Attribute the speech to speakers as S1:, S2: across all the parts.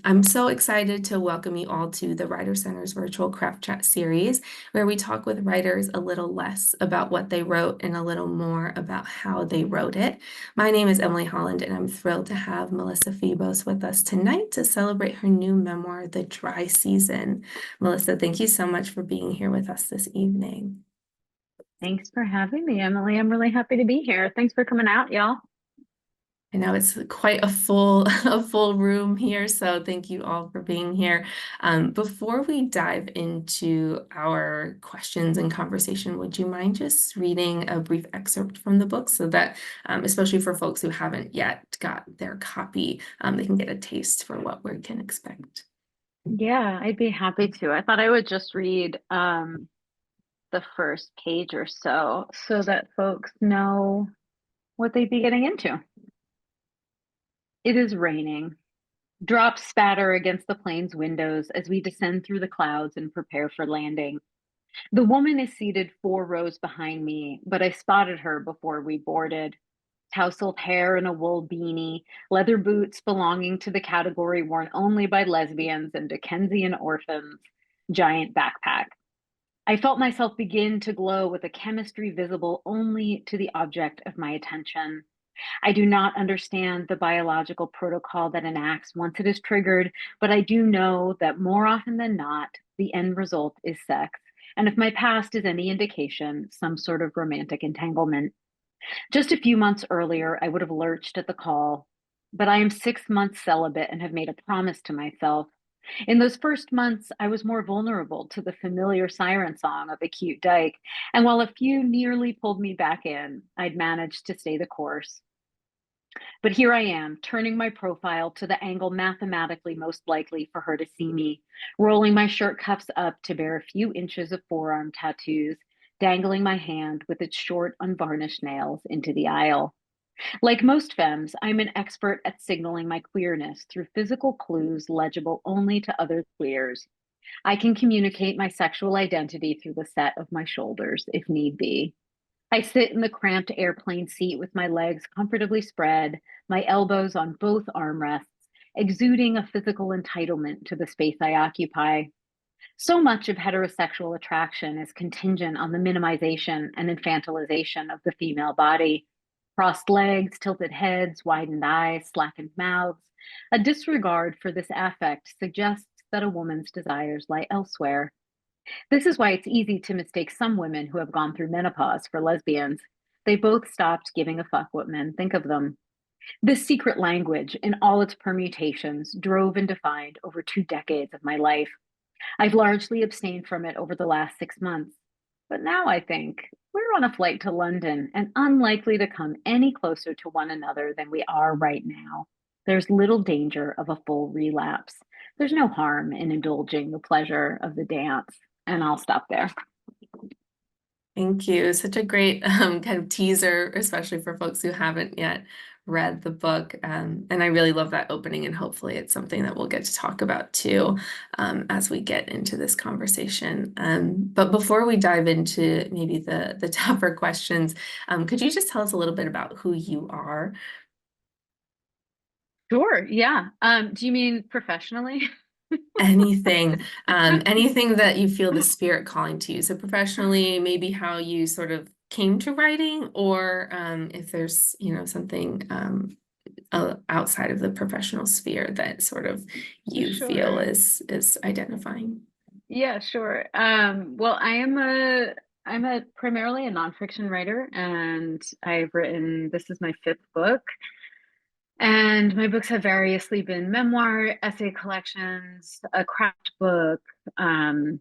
S1: I'm so excited to welcome you all to the Writer Center's virtual craft chat series, where we talk with writers a little less about what they wrote and a little more about how they wrote it. My name is Emily Holland, and I'm thrilled to have Melissa Febos with us tonight to celebrate her new memoir, The Dry Season. Melissa, thank you so much for being here with us this evening.
S2: Thanks for having me, Emily. I'm really happy to be here. Thanks for coming out, y'all.
S1: I know it's quite a full a full room here, so thank you all for being here. Before we dive into our questions and conversation, would you mind just reading a brief excerpt from the book so that, especially for folks who haven't yet got their copy, they can get a taste for what we can expect?
S2: Yeah, I'd be happy to. I thought I would just read the first page or so that folks know what they'd be getting into. It is raining. Drops spatter against the plane's windows as we descend through the clouds and prepare for landing. The woman is seated 4 rows behind me, but I spotted her before we boarded. Tousled hair and a wool beanie, leather boots belonging to the category worn only by lesbians and Dickensian orphans, giant backpack. I felt myself begin to glow with a chemistry visible only to the object of my attention. I do not understand the biological protocol that enacts once it is triggered, but I do know that more often than not, the end result is sex. And if my past is any indication, some sort of romantic entanglement. Just a few months earlier, I would have lurched at the call, but I am 6 months celibate and have made a promise to myself. In those first months, I was more vulnerable to the familiar siren song of a cute dyke, and while a few nearly pulled me back in, I'd managed to stay the course. But here I am, turning my profile to the angle mathematically most likely for her to see me, rolling my shirt cuffs up to bear a few inches of forearm tattoos, dangling my hand with its short, unvarnished nails into the aisle. Like most femmes, I'm an expert at signaling my queerness through physical clues legible only to other queers. I can communicate my sexual identity through the set of my shoulders, if need be. I sit in the cramped airplane seat with my legs comfortably spread, my elbows on both armrests, exuding a physical entitlement to the space I occupy. So much of heterosexual attraction is contingent on the minimization and infantilization of the female body. Crossed legs, tilted heads, widened eyes, slackened mouths. A disregard for this affect suggests that a woman's desires lie elsewhere. This is why it's easy to mistake some women who have gone through menopause for lesbians. They both stopped giving a fuck what men think of them. This secret language, in all its permutations, drove and defined over 2 decades of my life. I've largely abstained from it over the last 6 months. But now I think we're on a flight to London and unlikely to come any closer to one another than we are right now. There's little danger of a full relapse. There's no harm in indulging the pleasure of the dance. And I'll stop there.
S1: Thank you. Such a great kind of teaser, especially for folks who haven't yet read the book. And I really love that opening, and hopefully it's something that we'll get to talk about too as we get into this conversation. But before we dive into maybe the tougher questions, could you just tell us a little bit about who you are?
S2: Sure. Yeah. Do you mean professionally?
S1: Anything, anything that you feel the spirit calling to you. So professionally, maybe how you sort of came to writing, or if there's, something outside of the professional sphere that sort of you feel
S2: Sure.
S1: is identifying.
S2: Yeah, sure. Well, I'm a primarily a nonfiction writer, and I've written, this is my fifth book. And my books have variously been memoir, essay collections, a craft book, and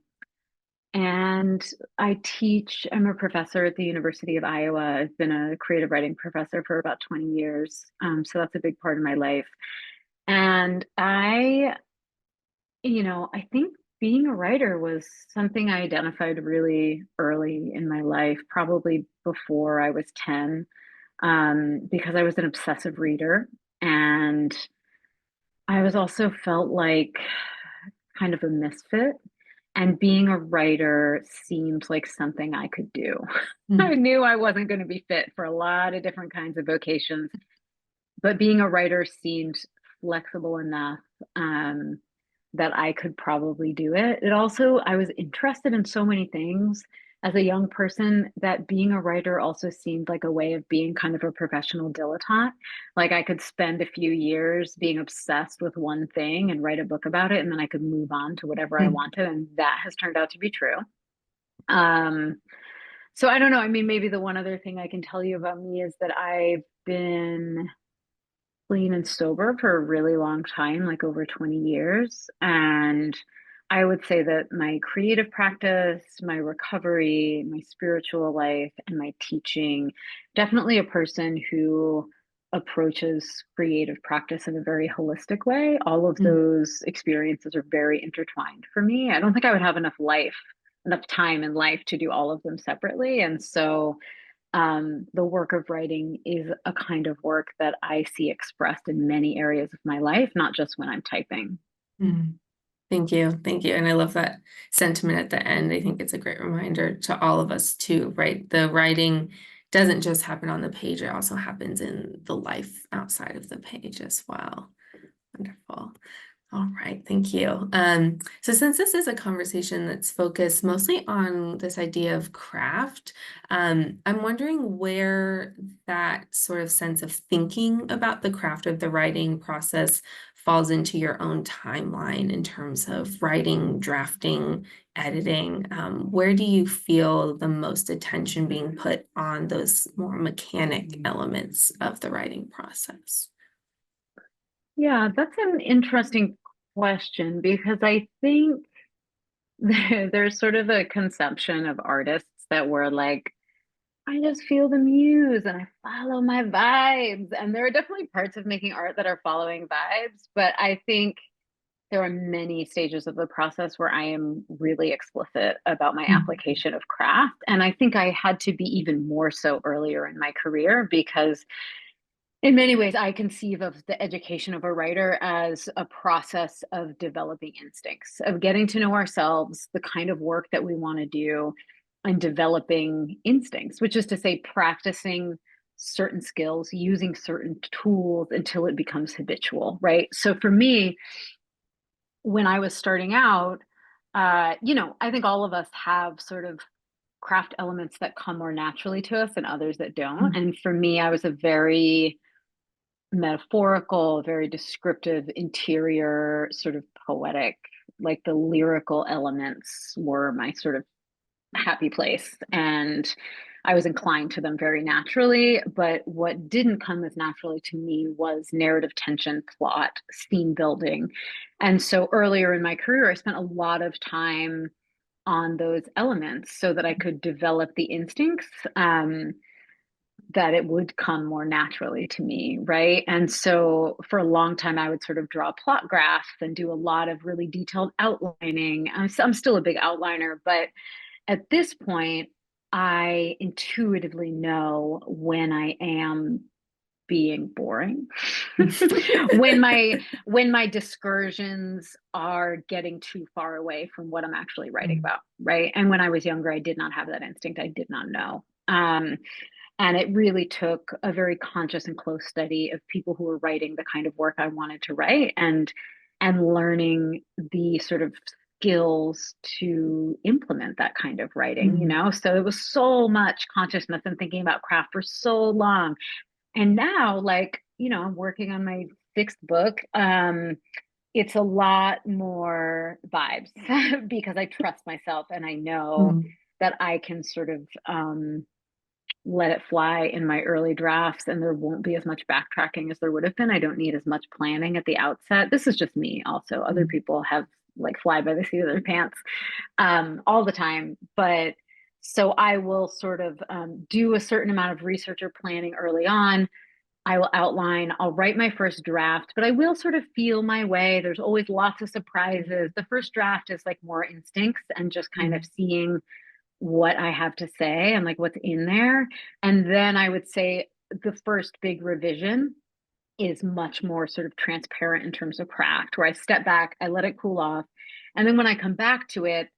S2: I teach. I'm a professor at the University of Iowa. I've been a creative writing professor for about 20 years. So that's a big part of my life. And I think being a writer was something I identified really early in my life, probably before I was 10, because I was an obsessive reader. And I was also felt like kind of a misfit. And being a writer seemed like something I could do. I
S1: Mm.
S2: knew I wasn't going to be fit for a lot of different kinds of vocations, but being a writer seemed flexible enough that I could probably do it. It also, I was interested in so many things as a young person that being a writer also seemed like a way of being kind of a professional dilettante. Like I could spend a few years being obsessed with one thing and write a book about it, and then I could move on to whatever I
S1: Mm,
S2: wanted. And that has turned out to be true. Um, so I don't know. I mean, maybe the one other thing I can tell you about me is that I've been clean and sober for a really long time, like over 20 years. And I would say that my creative practice, my recovery, my spiritual life, and my teaching, definitely a person who approaches creative practice in a very holistic way. All of
S1: mm,
S2: those experiences are very intertwined for me. I don't think I would have enough time in life to do all of them separately. And so the work of writing is a kind of work that I see expressed in many areas of my life, not just when I'm typing.
S1: mm. Thank you. Thank you. And I love that sentiment at the end. I think it's a great reminder to all of us too, right? The writing doesn't just happen on the page, it also happens in the life outside of the page as well. Wonderful. All right, thank you. So since this is a conversation that's focused mostly on this idea of craft, I'm wondering where that sort of sense of thinking about the craft of the writing process falls into your own timeline in terms of writing, drafting, editing. Where do you feel the most attention being put on those more mechanic elements of the writing process?
S2: Yeah, that's an interesting question because I think there's sort of a conception of artists that were like, I just feel the muse and I follow my vibes. And there are definitely parts of making art that are following vibes, but I think there are many stages of the process where I am really explicit about my
S1: Mm,
S2: application of craft. And I think I had to be even more so earlier in my career because in many ways, I conceive of the education of a writer as a process of developing instincts, of getting to know ourselves, the kind of work that we want to do, and developing instincts, which is to say, practicing certain skills, using certain tools until it becomes habitual, right? So for me, when I was starting out, I think all of us have sort of craft elements that come more naturally to us and others that don't.
S1: mm,
S2: And for me, I was a very metaphorical, very descriptive, interior, sort of poetic, like the lyrical elements were my sort of happy place. And I was inclined to them very naturally. But what didn't come as naturally to me was narrative tension, plot, scene building. And so earlier in my career, I spent a lot of time on those elements so that I could develop the instincts. That it would come more naturally to me, right? And so for a long time, I would sort of draw plot graphs and do a lot of really detailed outlining. I'm still a big outliner, but at this point, I intuitively know when I am being boring when my discursions are getting too far away from what I'm actually writing
S1: mm,
S2: about, right? And when I was younger, I did not have that instinct. I did not know. And it really took a very conscious and close study of people who were writing the kind of work I wanted to write and learning the sort of skills to implement that kind of writing, you
S1: mm,
S2: know? So it was so much consciousness and thinking about craft for so long. And now, like, I'm working on my sixth book. It's a lot more vibes because I trust myself and I know
S1: mm,
S2: that I can sort of let it fly in my early drafts and there won't be as much backtracking as there would have been. I don't need as much planning at the outset. This is just me also. Other
S1: mm,
S2: people have like fly by the seat of their pants all the time. But so I will sort of do a certain amount of research or planning early on. I will outline, I'll write my first draft, but I will sort of feel my way. There's always lots of surprises. The first draft is like more instincts and just kind of
S1: mm,
S2: seeing what I have to say and like what's in there. And then I would say the first big revision is much more sort of transparent in terms of craft, where I step back, I let it cool off. And then when I come back to it,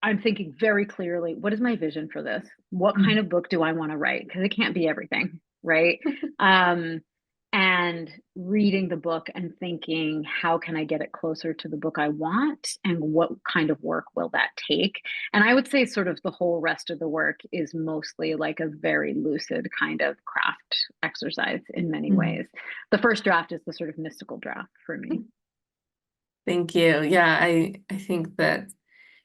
S2: I'm thinking very clearly, what is my vision for this? What kind
S1: mm,
S2: of book do I want to write? Because it can't be everything, right? Um, and reading the book and thinking, how can I get it closer to the book I want? And what kind of work will that take? And I would say, sort of, the whole rest of the work is mostly like a very lucid kind of craft exercise in many
S1: Mm.
S2: ways. The first draft is the sort of mystical draft for me.
S1: Thank you. Yeah, I think that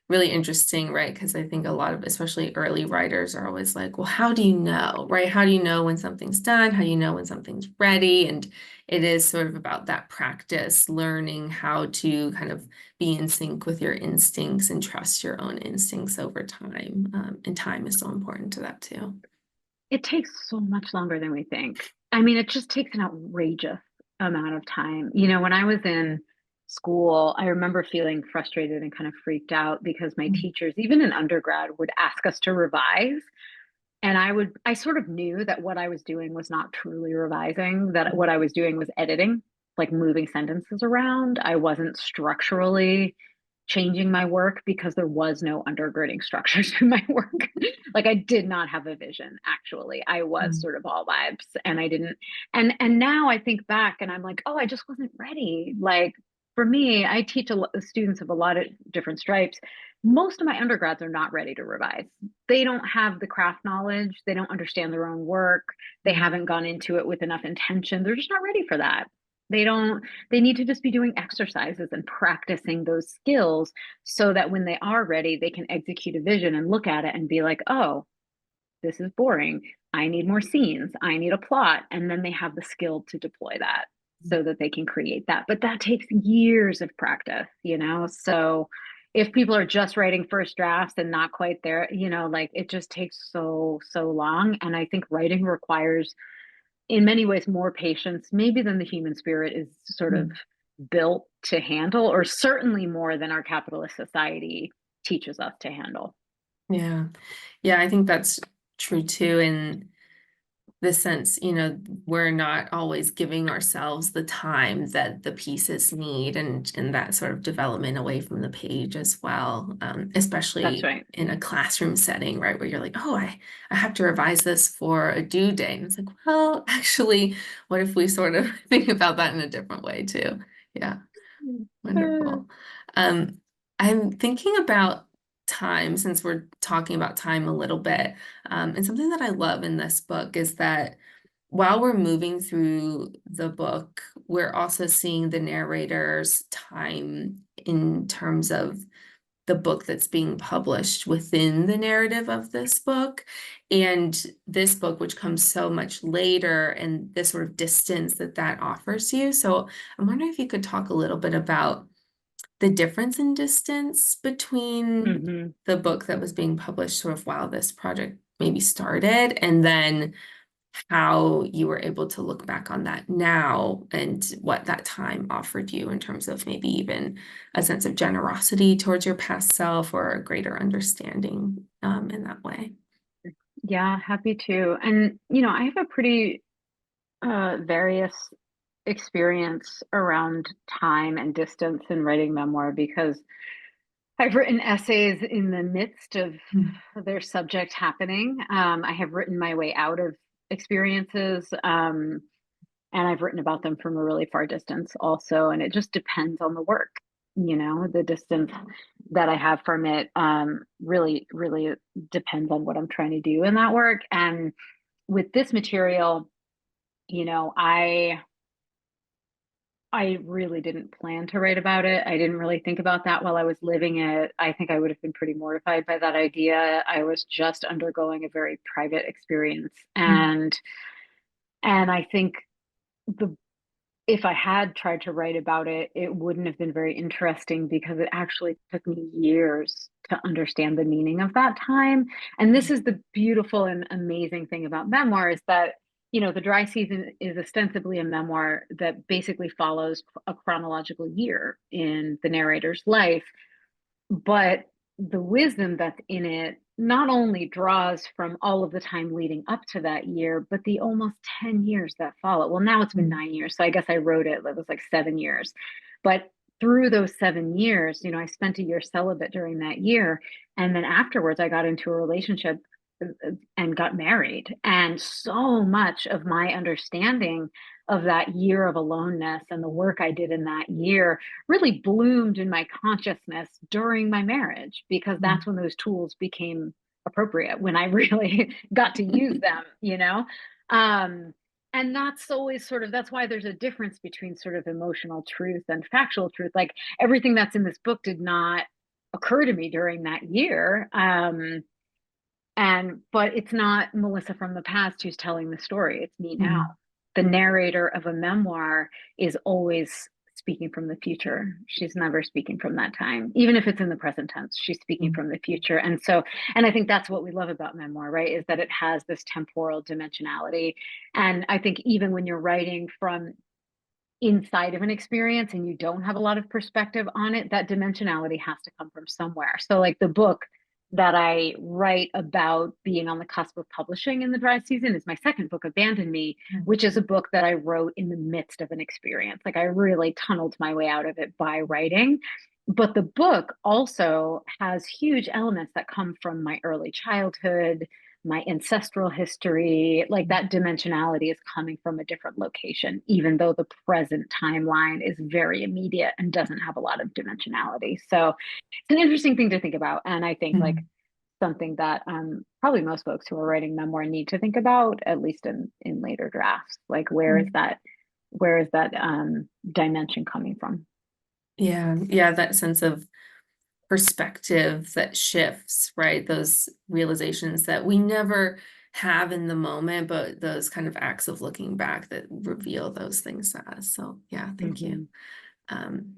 S1: really interesting, right? Because I think a lot of, especially early writers, are always like, well, how do you know, right? How do you know when something's done? How do you know when something's ready? And it is sort of about that practice, learning how to kind of be in sync with your instincts and trust your own instincts over time. And time is so important to that too.
S2: It takes so much longer than we think. I mean, it just takes an outrageous amount of time. When I was in school, I remember feeling frustrated and kind of freaked out because my
S1: Mm.
S2: teachers, even in undergrad, would ask us to revise. And I sort of knew that what I was doing was not truly revising, that what I was doing was editing, like moving sentences around. I wasn't structurally changing my work because there was no undergirding structure to my work. Like, I did not have a vision, actually. I was
S1: Mm.
S2: sort of all vibes, and I didn't. And now I think back and I'm like, oh, I just wasn't ready. Like, for me, I teach students of a lot of different stripes. Most of my undergrads are not ready to revise. They don't have the craft knowledge. They don't understand their own work. They
S1: Mm.
S2: haven't gone into it with enough intention. They're just not ready for that. They don't, they need to just be doing exercises and practicing those skills so that when they are ready, they can execute a vision and look at it and be like, oh, this is boring. I need more scenes. I need a plot. And then they have the skill to deploy that so that they can create that. But that takes years of practice. So if people are just writing first drafts and not quite there, like, it just takes so, so long. And I think writing requires, in many ways, more patience, maybe, than the human spirit is sort of
S1: Mm.
S2: built to handle, or certainly more than our capitalist society teaches us to handle.
S1: Yeah. Yeah, I think that's true too. In the sense, we're not always giving ourselves the time that the pieces need and that sort of development away from the page as well,
S2: That's
S1: especially
S2: right.
S1: in a classroom setting, right, where you're like, oh, I have to revise this for a due date. And it's like, well, actually, what if we sort of think about that in a different way too? Yeah.
S2: Uh,
S1: Wonderful. Um, I'm thinking about time since we're talking about time a little bit. And something that I love in this book is that while we're moving through the book, we're also seeing the narrator's time in terms of the book that's being published within the narrative of this book. And this book, which comes so much later, and this sort of distance that offers you. So I'm wondering if you could talk a little bit about the difference in distance between
S2: mhm.
S1: the book that was being published sort of while this project maybe started, and then how you were able to look back on that now and what that time offered you in terms of maybe even a sense of generosity towards your past self or a greater understanding in that way.
S2: Yeah, happy to. And, I have a pretty various experience around time and distance in writing memoir, because I've written essays in the midst of
S1: Mm.
S2: their subject happening. I have written my way out of experiences, and I've written about them from a really far distance also. And it just depends on the work, the distance that I have from it, really, really depends on what I'm trying to do in that work. And with this material, you know, I I really didn't plan to write about it. I didn't really think about that while I was living it. I think I would have been pretty mortified by that idea. I was just undergoing a very private experience.
S1: Mm.
S2: And I think the if I had tried to write about it, it wouldn't have been very interesting because it actually took me years to understand the meaning of that time. And this is the beautiful and amazing thing about memoir, is that, the dry season is ostensibly a memoir that basically follows a chronological year in the narrator's life. But the wisdom that's in it not only draws from all of the time leading up to that year, but the almost 10 years that follow. Well, now it's been
S1: Mm.
S2: 9 years. So I guess I wrote it was like 7 years. But through those 7 years, I spent a year celibate during that year. And then afterwards, I got into a relationship and got married. And so much of my understanding of that year of aloneness and the work I did in that year really bloomed in my consciousness during my marriage, because that's when those tools became appropriate, when I really got to use them, you know? Um, and that's always sort of, that's why there's a difference between sort of emotional truth and factual truth. Like everything that's in this book did not occur to me during that year. But it's not Melissa from the past who's telling the story. It's me now.
S1: Mhm.
S2: The narrator of a memoir is always speaking from the future. She's never speaking from that time. Even if it's in the present tense, she's speaking
S1: Mhm.
S2: from the future. And I think that's what we love about memoir, right? Is that it has this temporal dimensionality. And I think even when you're writing from inside of an experience and you don't have a lot of perspective on it, that dimensionality has to come from somewhere. So, like the book that I write about being on the cusp of publishing in the dry season is my second book, Abandon Me, which is a book that I wrote in the midst of an experience. Like I really tunneled my way out of it by writing. But the book also has huge elements that come from my early childhood, my ancestral history. Like that dimensionality is coming from a different location, even though the present timeline is very immediate and doesn't have a lot of dimensionality. So it's an interesting thing to think about. And I think like
S1: Mhm.
S2: something that probably most folks who are writing memoir need to think about, at least in later drafts. Like where is that dimension coming from?
S1: Yeah, yeah, that sense of perspective that shifts, right? Those realizations that we never have in the moment, but those kind of acts of looking back that reveal those things to us. So, yeah, thank you.
S2: Mm-hmm.
S1: Um,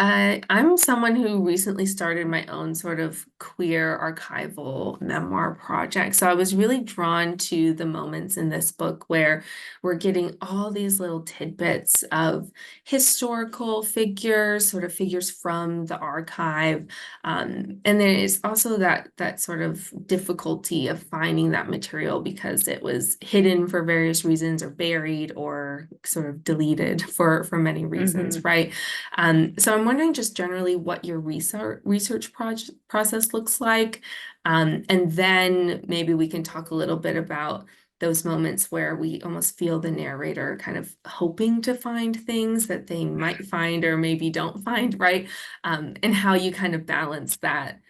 S1: I'm someone who recently started my own sort of queer archival memoir project. So I was really drawn to the moments in this book where we're getting all these little tidbits of historical figures, sort of figures from the archive. And then it's also that sort of difficulty of finding that material because it was hidden for various reasons or buried or sort of deleted for many
S2: Mm-hmm.
S1: reasons, right? So I'm wondering just generally what your research process looks like. And then maybe we can talk a little bit about those moments where we almost feel the narrator kind of hoping to find things that they might find or maybe don't find, right? And how you kind of balance that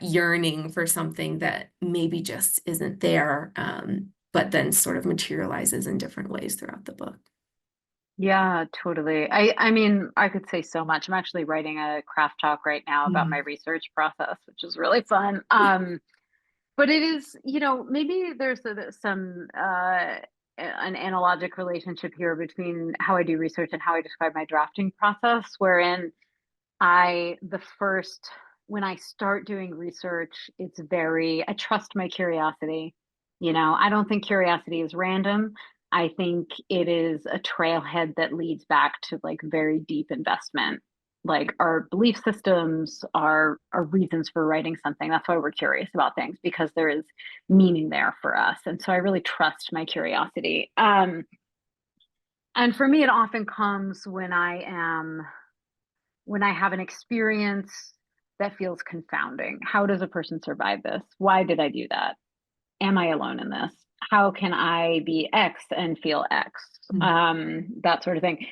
S1: yearning for something that maybe just isn't there, but then sort of materializes in different ways throughout the book.
S2: Yeah, totally. I mean, I could say so much. I'm actually writing a craft talk right now about my
S1: Mm.
S2: research process, which is really fun. But it is, maybe there's some an analogic relationship here between how I do research and how I describe my drafting process, wherein the first, when I start doing research, I trust my curiosity. I don't think curiosity is random. I think it is a trailhead that leads back to like very deep investment. Like our belief systems, our reasons for writing something. That's why we're curious about things, because there is meaning there for us. And so I really trust my curiosity. And for me, it often comes when I have an experience that feels confounding. How does a person survive this? Why did I do that? Am I alone in this? How can I be X and feel X?
S1: Mm.
S2: That sort of thing.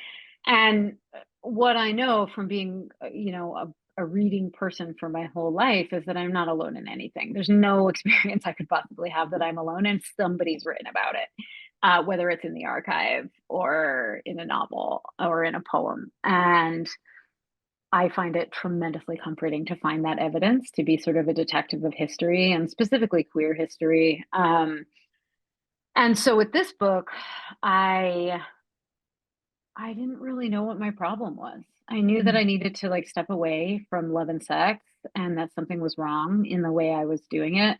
S2: And what I know from being, a reading person for my whole life is that I'm not alone in anything. There's no experience I could possibly have that I'm alone in. Somebody's written about it, whether it's in the archive or in a novel or in a poem. And I find it tremendously comforting to find that evidence, to be sort of a detective of history and specifically queer history. And so with this book, I I didn't really know what my problem was. I knew that I
S1: Mm.
S2: needed to like step away from love and sex and that something was wrong in the way I was doing it.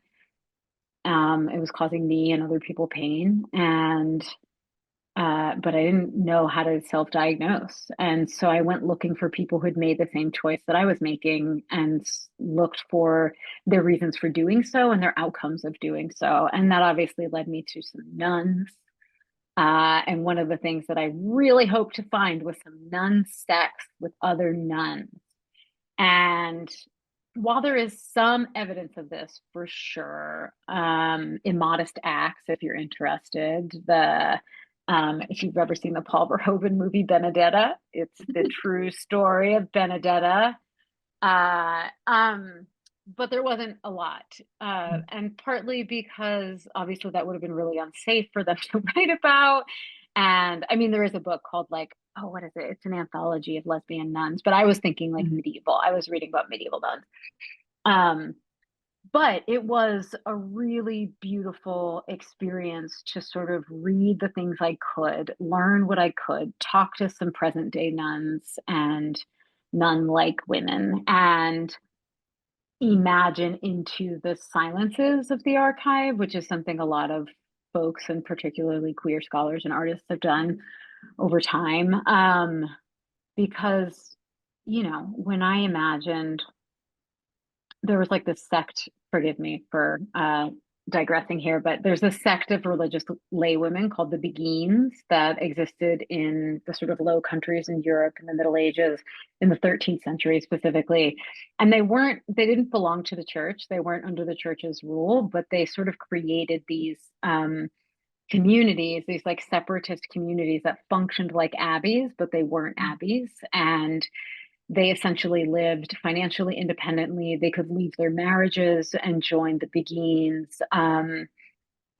S2: It was causing me and other people pain. But I didn't know how to self-diagnose. And so I went looking for people who'd made the same choice that I was making and looked for their reasons for doing so and their outcomes of doing so. And that obviously led me to some nuns. And one of the things that I really hoped to find was some nun sex with other nuns. And while there is some evidence of this for sure, Immodest Acts, if you're interested, If you've ever seen the Paul Verhoeven movie Benedetta, it's the true story of Benedetta. Uh, um, but there wasn't a lot. And partly because obviously that would have been really unsafe for them to write about. And I mean, there is a book called like, oh, what is it? It's an anthology of lesbian nuns, but I was thinking like
S1: Mm.
S2: medieval. I was reading about medieval nuns. Um, but it was a really beautiful experience to sort of read the things I could, learn what I could, talk to some present day nuns and nun like women, and imagine into the silences of the archive, which is something a lot of folks, and particularly queer scholars and artists, have done over time. Because, when I imagined there was like this sect, forgive me for digressing here, but there's a sect of religious laywomen called the Beguines that existed in the sort of Low Countries in Europe in the Middle Ages, in the 13th century specifically. And they didn't belong to the church. They weren't under the church's rule, but they sort of created these communities, these like separatist communities that functioned like abbeys, but they weren't abbeys. And they essentially lived financially independently. They could leave their marriages and join the Beguines.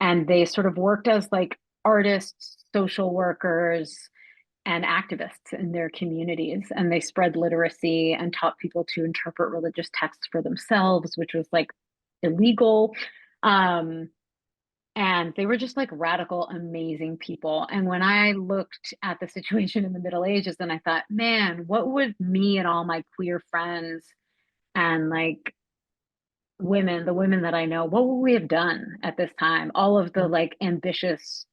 S2: And they sort of worked as like artists, social workers, and activists in their communities. And they spread literacy and taught people to interpret religious texts for themselves, which was like illegal. Um, and they were just like radical, amazing people. And when I looked at the situation in the Middle Ages, and I thought, man, what would me and all my queer friends and like the women that I know, what would we have done at this time? All of the like ambitious,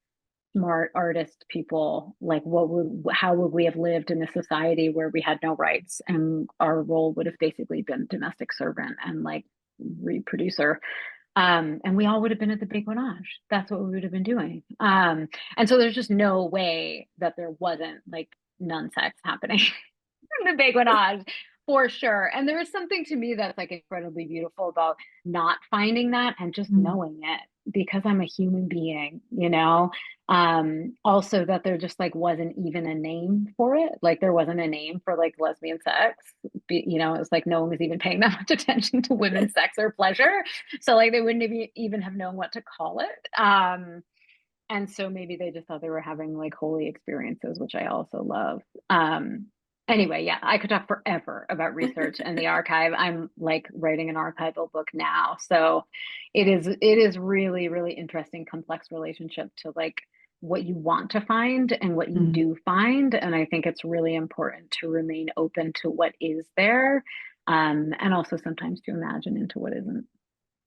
S2: smart artist people, like how would we have lived in a society where we had no rights and our role would have basically been domestic servant and like reproducer, and we all would have been at the Beguinage. That's what we would have been doing. And so there's just no way that there wasn't like nun sex happening in the Beguinage for sure. And there is something to me that's like incredibly beautiful about not finding that and just
S1: Mm.
S2: knowing it because I'm a human being, Also that there just like wasn't even a name for it. Like there wasn't a name for like lesbian sex. It was like no one was even paying that much attention to women's sex or pleasure. So like they wouldn't even have known what to call it. And so maybe they just thought they were having like holy experiences, which I also love. Um, anyway, yeah, I could talk forever about research and the archive. I'm like writing an archival book now. So it is really, really interesting, complex relationship to like what you want to find and what you
S1: Mm.
S2: do find. And I think it's really important to remain open to what is there. And also sometimes to imagine into what isn't.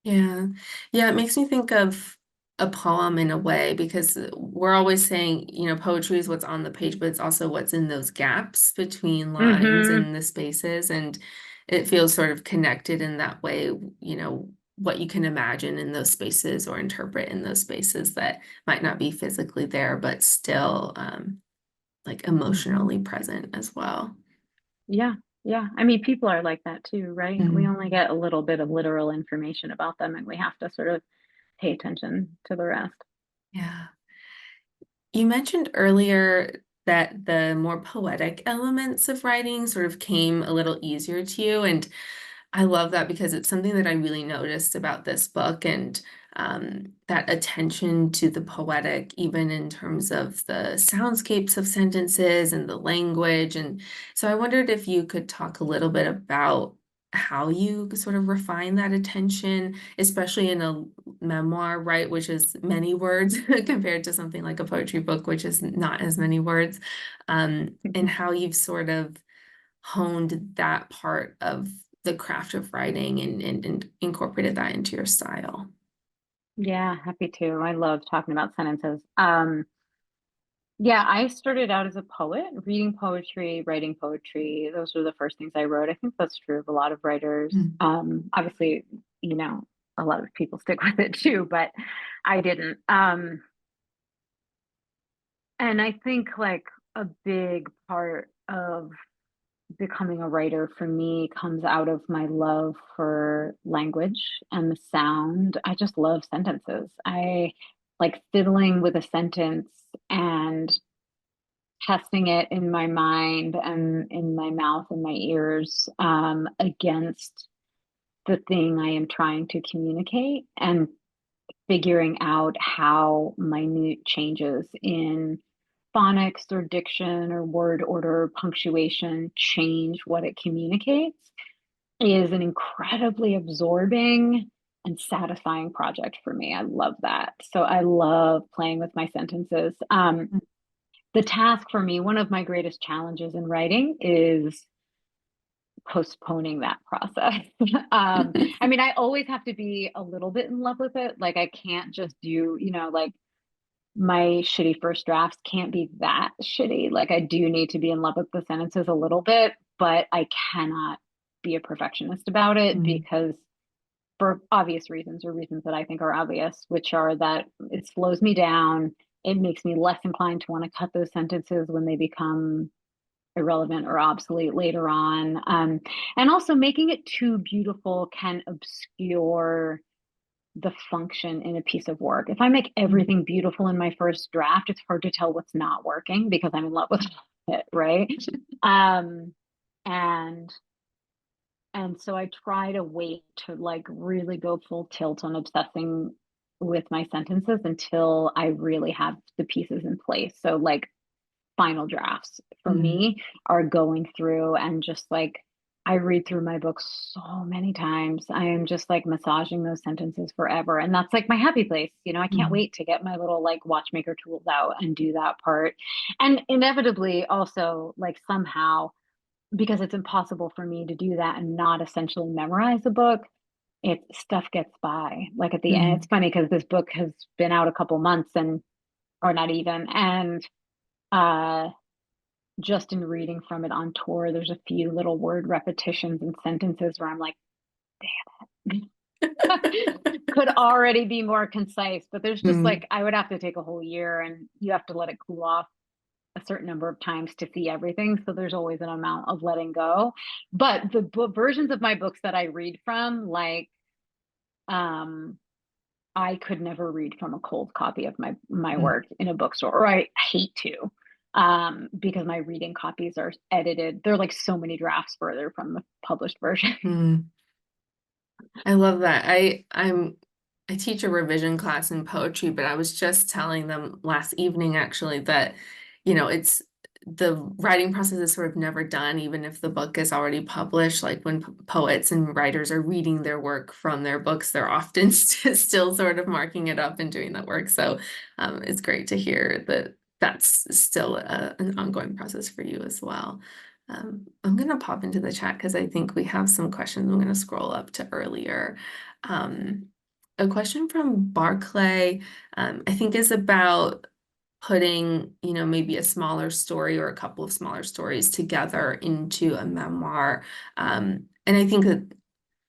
S1: Yeah. Yeah, it makes me think of a poem in a way because we're always saying, poetry is what's on the page, but it's also what's in those gaps between lines
S2: Mm-hmm.
S1: and the spaces. And it feels sort of connected in that way, what you can imagine in those spaces or interpret in those spaces that might not be physically there, but still like emotionally present as well.
S2: Yeah, yeah. I mean, people are like that too, right? We
S1: Mm.
S2: only get a little bit of literal information about them, and we have to sort of pay attention to the rest.
S1: Yeah. You mentioned earlier that the more poetic elements of writing sort of came a little easier to you. And I love that because it's something that I really noticed about this book and that attention to the poetic, even in terms of the soundscapes of sentences and the language. And so I wondered if you could talk a little bit about how you sort of refine that attention, especially in a memoir, right, which is many words compared to something like a poetry book, which is not as many words, and how you've sort of honed that part of the craft of writing and incorporated that into your style.
S2: Yeah, happy to. I love talking about sentences. Yeah, I started out as a poet, reading poetry, writing poetry. Those were the first things I wrote. I think that's true of a lot of writers.
S1: Mm.
S2: Obviously, a lot of people stick with it too, but I didn't. And I think like a big part of becoming a writer for me comes out of my love for language and the sound. I just love sentences. I like fiddling with a sentence and testing it in my mind and in my mouth and my ears against the thing I am trying to communicate, and figuring out how minute changes in phonics or diction or word order or punctuation change what it communicates is an incredibly absorbing and satisfying project for me. I love that. So I love playing with my sentences. The task for me, one of my greatest challenges in writing is postponing that process. I mean, I always have to be a little bit in love with it. Like, I can't just do, like my shitty first drafts can't be that shitty. Like, I do need to be in love with the sentences a little bit, but I cannot be a perfectionist about it
S1: Mm.
S2: because for obvious reasons, or reasons that I think are obvious, which are that it slows me down. It makes me less inclined to want to cut those sentences when they become irrelevant or obsolete later on. And also, making it too beautiful can obscure the function in a piece of work. If I make
S1: Mm.
S2: everything beautiful in my first draft, it's hard to tell what's not working because I'm in love with it, right? Um, and so I try to wait to like really go full tilt on obsessing with my sentences until I really have the pieces in place. So like final drafts for
S1: Mm.
S2: me are going through and just like I read through my books so many times. I am just like massaging those sentences forever. And that's like my happy place. I can't
S1: Mm.
S2: wait to get my little like watchmaker tools out and do that part. And inevitably also like somehow, because it's impossible for me to do that and not essentially memorize a book, it stuff gets by. Like at the end, it's
S1: Mm.
S2: funny because this book has been out a couple months and or not even. And uh just in reading from it on tour, there's a few little word repetitions and sentences where I'm like, could already be more concise. But there's just
S1: Mm.
S2: like, I would have to take a whole year and you have to let it cool off a certain number of times to see everything. So there's always an amount of letting go. But the versions of my books that I read from, like, um, I could never read from a cold copy of my
S1: Mm.
S2: work in a bookstore, or I hate to, because my reading copies are edited. They're like so many drafts further from the published version.
S1: Mm. I love that. I teach a revision class in poetry, but I was just telling them last evening actually that, it's the writing process is sort of never done, even if the book is already published. Like when poets and writers are reading their work from their books, they're often still sort of marking it up and doing that work. So it's great to hear that that's still an ongoing process for you as well. I'm going to pop into the chat because I think we have some questions. I'm going to scroll up to earlier. Um, a question from Barclay, I think is about putting, maybe a smaller story or a couple of smaller stories together into a memoir. And I think that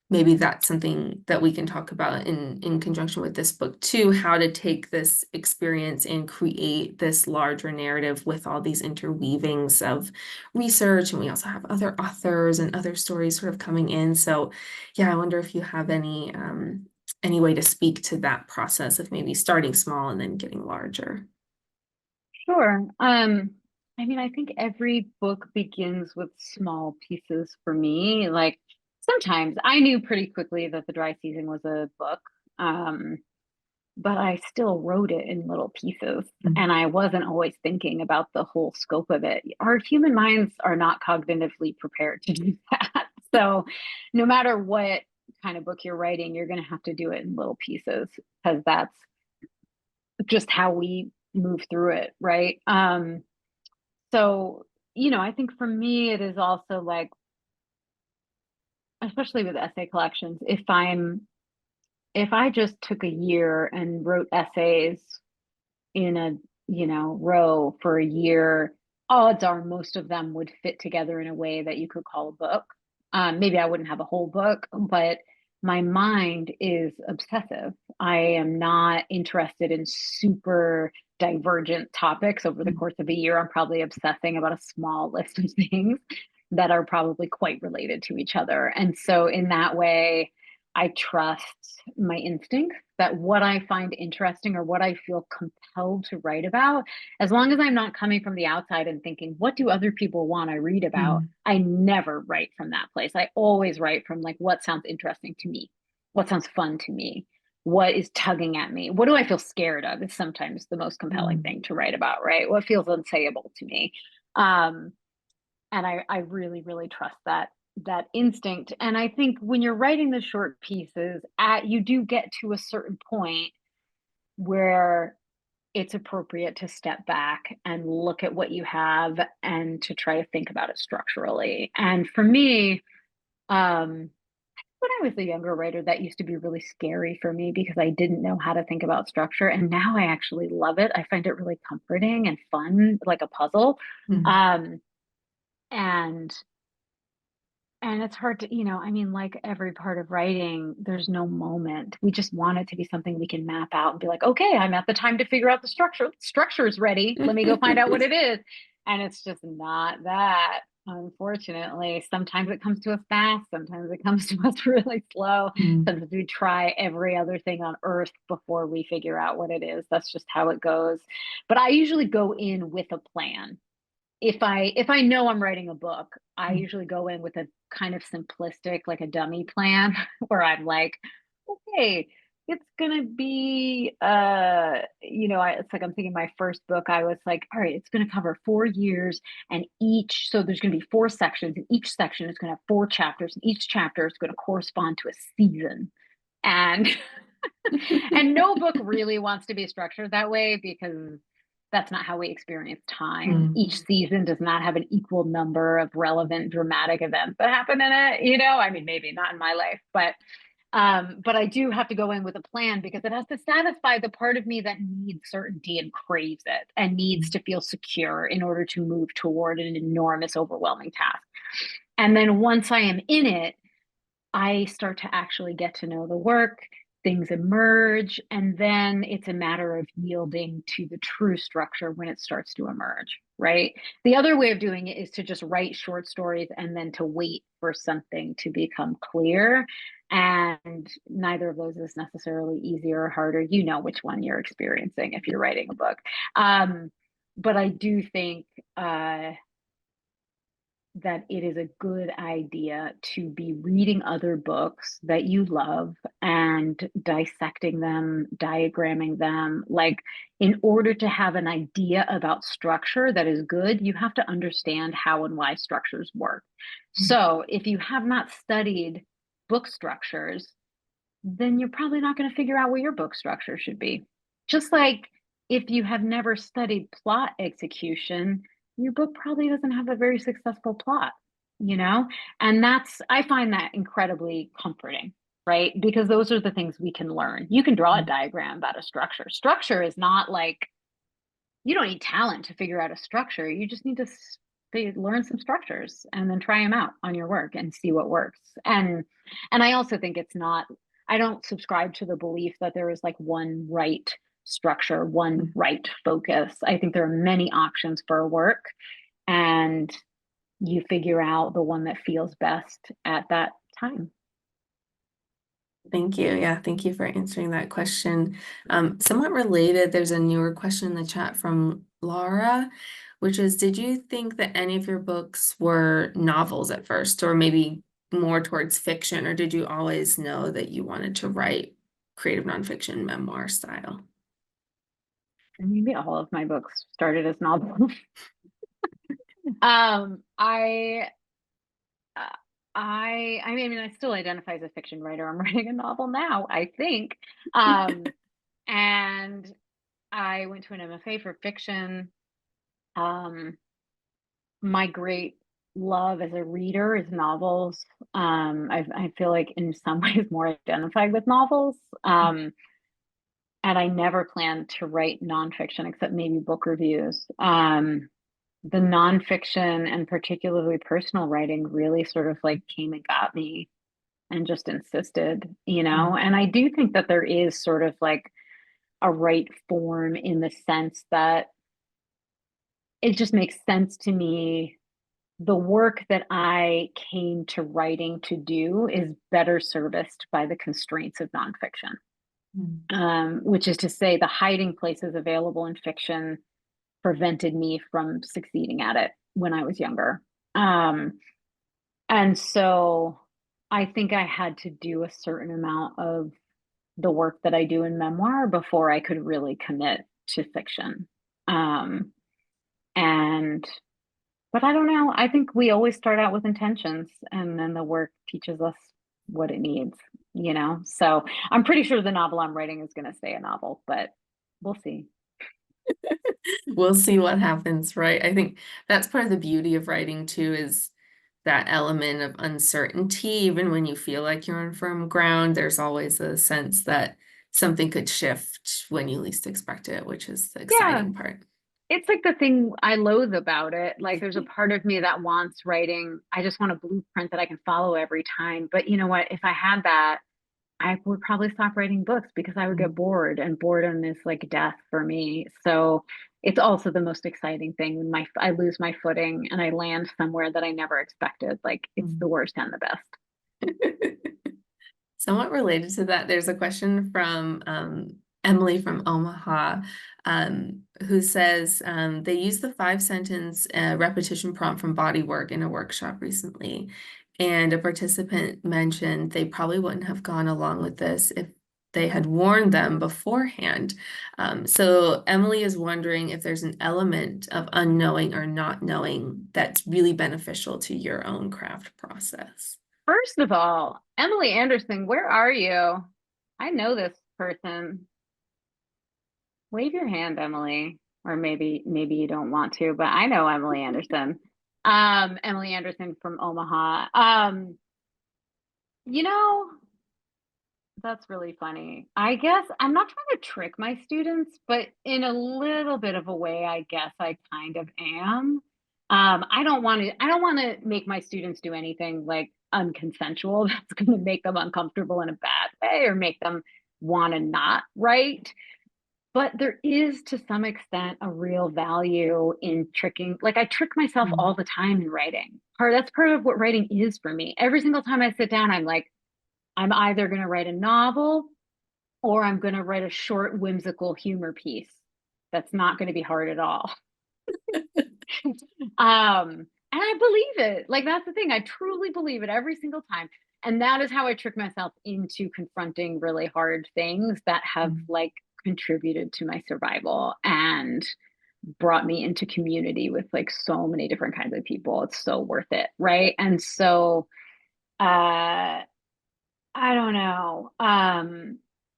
S1: maybe that's something that we can talk about in conjunction with this book too, how to take this experience and create this larger narrative with all these interweavings of research. And we also have other authors and other stories sort of coming in. So yeah, I wonder if you have any way to speak to that process of maybe starting small and then getting larger.
S2: Sure. I mean, I think every book begins with small pieces for me. Like sometimes I knew pretty quickly that The Dry Season was a book. Um, but I still wrote it in little pieces
S1: Mm.
S2: and I wasn't always thinking about the whole scope of it. Our human minds are not cognitively prepared to do that. So, no matter what kind of book you're writing, you're going to have to do it in little pieces because that's just how we move through it, right? So, I think for me, it is also like, especially with essay collections, if I just took a year and wrote essays in a row for a year, odds are most of them would fit together in a way that you could call a book. Maybe I wouldn't have a whole book, but my mind is obsessive. I am not interested in super divergent topics. Over the
S1: Mm.
S2: course of a year, I'm probably obsessing about a small list of things that are probably quite related to each other. And so in that way, I trust my instincts that what I find interesting or what I feel compelled to write about, as long as I'm not coming from the outside and thinking, what do other people want to read about?
S1: Mm.
S2: I never write from that place. I always write from like what sounds interesting to me, what sounds fun to me, what is tugging at me, what do I feel scared of is sometimes the most compelling
S1: Mm.
S2: thing to write about, right? What feels unsayable to me. Um, and I really, really trust that instinct. And I think when you're writing the short pieces, you do get to a certain point where it's appropriate to step back and look at what you have and to try to think about it structurally. And for me, when I was a younger writer, that used to be really scary for me because I didn't know how to think about structure. And now I actually love it. I find it really comforting and fun, like a puzzle.
S1: Mm.
S2: Um, and And it's hard to, I mean, like every part of writing, there's no moment. We just want it to be something we can map out and be like, okay, I'm at the time to figure out the structure. The structure is ready. Let me go find out what it is. And it's just not that, unfortunately. Sometimes it comes to us fast. Sometimes it comes to us really slow.
S1: Mm.
S2: Sometimes we try every other thing on earth before we figure out what it is. That's just how it goes. But I usually go in with a plan. If I know I'm writing a book, I
S1: Mm.
S2: usually go in with a kind of simplistic, like a dummy plan, where I'm like, okay, it's gonna be it's like I'm thinking my first book, I was like, all right, it's gonna cover 4 years, and so there's gonna be 4 sections, and each section is gonna have 4 chapters, and each chapter is gonna correspond to a season. And and no book really wants to be structured that way because that's not how we experience time.
S1: Mm.
S2: Each season does not have an equal number of relevant dramatic events that happen in it. I mean, maybe not in my life, but I do have to go in with a plan because it has to satisfy the part of me that needs certainty and craves it and needs to feel secure in order to move toward an enormous, overwhelming task. And then once I am in it, I start to actually get to know the work, things emerge, and then it's a matter of yielding to the true structure when it starts to emerge, right? The other way of doing it is to just write short stories and then to wait for something to become clear. And neither of those is necessarily easier or harder. You know which one you're experiencing if you're writing a book. Um, but I do think that it is a good idea to be reading other books that you love and dissecting them, diagramming them. Like, in order to have an idea about structure that is good, you have to understand how and why structures work. So, if you have not studied book structures, then you're probably not going to figure out what your book structure should be. Just like if you have never studied plot execution, your book probably doesn't have a very successful plot, you know? And I find that incredibly comforting, right? Because those are the things we can learn. You can draw a
S1: Mm.
S2: diagram about a structure. Structure is not like, you don't need talent to figure out a structure. You just need to learn some structures and then try them out on your work and see what works. And I also think it's not, I don't subscribe to the belief that there is like one right structure, one
S1: Mm.
S2: right focus. I think there are many options for work, and you figure out the one that feels best at that time.
S1: Thank you. Yeah, thank you for answering that question. Somewhat related, there's a newer question in the chat from Laura, which is, did you think that any of your books were novels at first, or maybe more towards fiction, or did you always know that you wanted to write creative nonfiction memoir style?
S2: And maybe all of my books started as novels. um, I Uh, I mean, I still identify as a fiction writer. I'm writing a novel now, I think. And I went to an MFA for fiction. Um, my great love as a reader is novels. I feel like in some ways more identified with novels. And I never planned to write nonfiction except maybe book reviews. The nonfiction and particularly personal writing really sort of like came and got me and just insisted.
S1: Mm.
S2: And I do think that there is sort of like a right form in the sense that it just makes sense to me the work that I came to writing to do is better serviced by the constraints of nonfiction,
S1: Mm.
S2: which is to say, the hiding places available in fiction prevented me from succeeding at it when I was younger. Um, and so I think I had to do a certain amount of the work that I do in memoir before I could really commit to fiction. Um, and But I don't know. I think we always start out with intentions and then the work teaches us what it needs, you know? So I'm pretty sure the novel I'm writing is going to stay a novel, but we'll see.
S1: We'll see what happens, right? I think that's part of the beauty of writing too, is that element of uncertainty. Even when you feel like you're on firm ground, there's always a sense that something could shift when you least expect it, which is the
S2: Yeah,
S1: exciting part.
S2: it's like the thing I loathe about it. Like there's a part of me that wants writing. I just want a blueprint that I can follow every time. But you know what? If I had that, I would probably stop writing books because I would get bored, and boredom is like death for me. So it's also the most exciting thing when I lose my footing and I land somewhere that I never expected. Like it's
S1: Mm.
S2: the worst and the best.
S1: Somewhat related to that, there's a question from Emily from Omaha, who says they used the 5 sentence repetition prompt from Bodywork in a workshop recently. And a participant mentioned they probably wouldn't have gone along with this if they had warned them beforehand. So Emily is wondering if there's an element of unknowing or not knowing that's really beneficial to your own craft process.
S2: First of all, Emily Anderson, where are you? I know this person. Wave your hand, Emily. Or maybe you don't want to, but I know Emily Anderson. Emily Anderson from Omaha. You know, that's really funny. I guess I'm not trying to trick my students, but in a little bit of a way, I guess I kind of am. I don't want to make my students do anything like unconsensual that's going to make them uncomfortable in a bad way or make them want to not write. But there is to some extent a real value in tricking. Like I trick myself all
S1: Mm.
S2: the time in writing. That's part of what writing is for me. Every single time I sit down, I'm like, I'm either going to write a novel or I'm going to write a short, whimsical humor piece that's not going to be hard at all. And I believe it. Like that's the thing. I truly believe it every single time. And that is how I trick myself into confronting really hard things that have
S1: Mm.
S2: like contributed to my survival and brought me into community with like so many different kinds of people. It's so worth it, right? And so uh I don't know.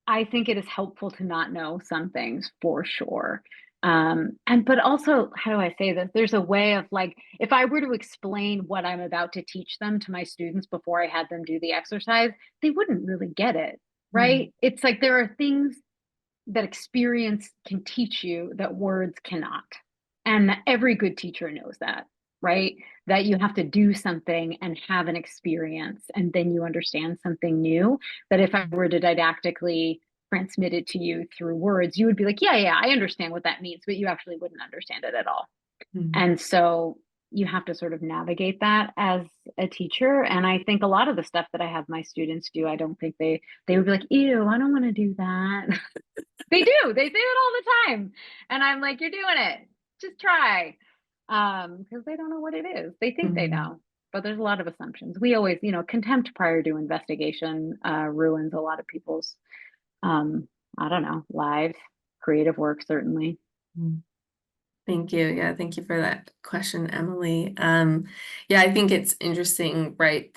S2: I think it is helpful to not know some things for sure. And but also, how do I say this? There's a way of like, if I were to explain what I'm about to teach them to my students before I had them do the exercise, they wouldn't really get it,
S1: Mm.
S2: right? It's like there are things that experience can teach you that words cannot. And every good teacher knows that, right? That you have to do something and have an experience, and then you understand something new. That if I were to didactically transmit it to you through words, you would be like, yeah, yeah, I understand what that means, but you actually wouldn't understand it at all.
S1: Mm.
S2: And so you have to sort of navigate that as a teacher. And I think a lot of the stuff that I have my students do, I don't think they would be like, ew, I don't want to do that. They do. They say it all the time. And I'm like, you're doing it. Just try. Because they don't know what it is. They think they
S1: Mm.
S2: know, but there's a lot of assumptions. We always, contempt prior to investigation ruins a lot of people's um, I don't know, lives, creative work, certainly.
S1: Mm. Thank you. Yeah, thank you for that question, Emily. Yeah, I think it's interesting, right?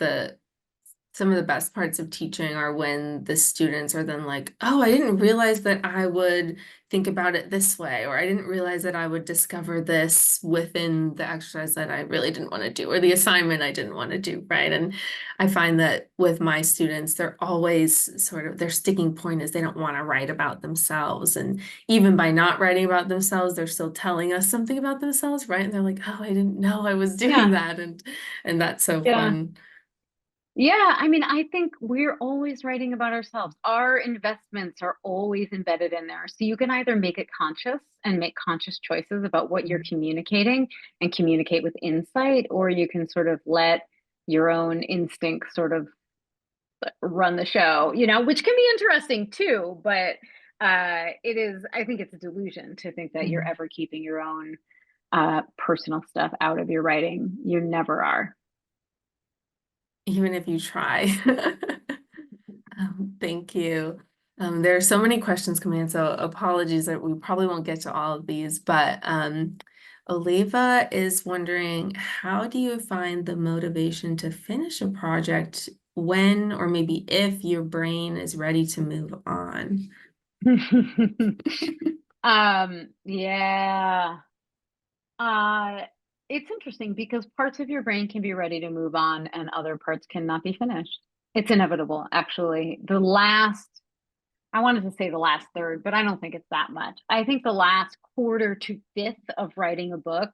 S1: Some of the best parts of teaching are when the students are then like, oh, I didn't realize that I would think about it this way, or I didn't realize that I would discover this within the exercise that I really didn't want to do, or the assignment I didn't want to do, right? And I find that with my students, they're always sort of, their sticking point is they don't want to write about themselves. And even by not writing about themselves, they're still telling us something about themselves, right? And they're like, oh, I didn't know I was doing
S2: Yeah,
S1: that. And that's so
S2: yeah.
S1: fun.
S2: Yeah, I mean, I think we're always writing about ourselves. Our investments are always embedded in there. So you can either make it conscious and make conscious choices about what you're communicating and communicate with insight, or you can sort of let your own instincts sort of run the show, which can be interesting too, but it is, I think it's a delusion to think that you're
S1: Mhm.
S2: ever keeping your own personal stuff out of your writing. You never are.
S1: Even if you try. Thank you. There are so many questions coming in, so apologies that we probably won't get to all of these, but Oliva is wondering, how do you find the motivation to finish a project when or maybe if your brain is ready to move on?
S2: Yeah. Uh, it's interesting because parts of your brain can be ready to move on and other parts cannot be finished. It's inevitable, actually. I wanted to say the last third, but I don't think it's that much. I think the last quarter to fifth of writing a book